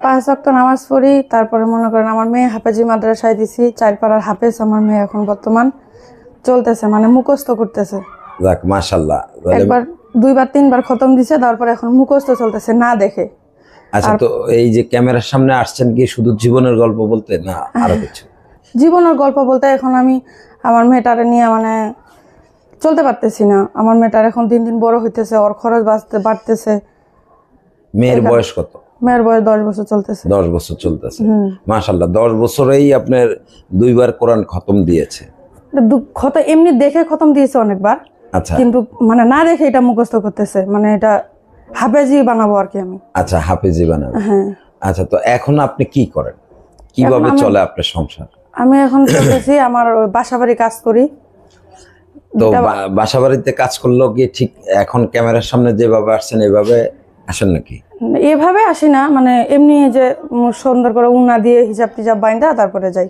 5 ওয়াক্ত নামাজ পড়ি। তারপরে মনে করেন আমার মেয়ে হাফেজি মাদ্রাসায় দিছি, 4 পাড়ার হাফেজ আমার মেয়ে এখন বর্তমান চলতেছে, মানে মুখস্থ করতেছে। যাক মাশাআল্লাহ। একবার 2বার 3বার খতম দিছে, তারপরে এখন মুখস্থ চলতেছে না দেখে। আচ্ছা, তো এই যে ক্যামেরার সামনে আসছেন কি শুধু জীবনের গল্প বলতে, না আরো কিছু? জীবনের গল্প বলতে এখন আমি আমার মেয়েটারে নিয়ে মানে চলতে পারতেছি না। আমার মেয়েটার এখন দিন দিন বড় হইতেছে, ওর খরচ বাড়তেছে। মেয়ের বয়স কত? মেয়ের বয়স 10 বছর চলতেছে। 10 বছর চলতেছে। মাশাআল্লাহ, 10 বছরেই আপনার 2বার কোরআন খতম দিয়েছে। খত এমনি দেখে খতম দিয়েছে অনেকবার। আচ্ছা, কিন্তু মানে না দেখে এটা মুখস্থ করতেছে, মানে এটা হাফেজি বানাবো আর কি আমি। আচ্ছা, হাফেজি বানাবে। হ্যাঁ। আচ্ছা, তো এখন আপনি কি করেন, কিভাবে চলে আপনার সংসার? আমি এখন চলতেছি, আমার বাসাবাড়ি কাজ করি। তো বাসাবাড়িতে কাজ করলেও কি ঠিক এখন ক্যামেরার সামনে যেভাবে আসছেন এভাবে আসেন নাকি? এভাবে আসি না, মানে এমনি যে সুন্দর করে উন্না দিয়ে হিজাব টিজাব বাইন্দা তারপরে যাই।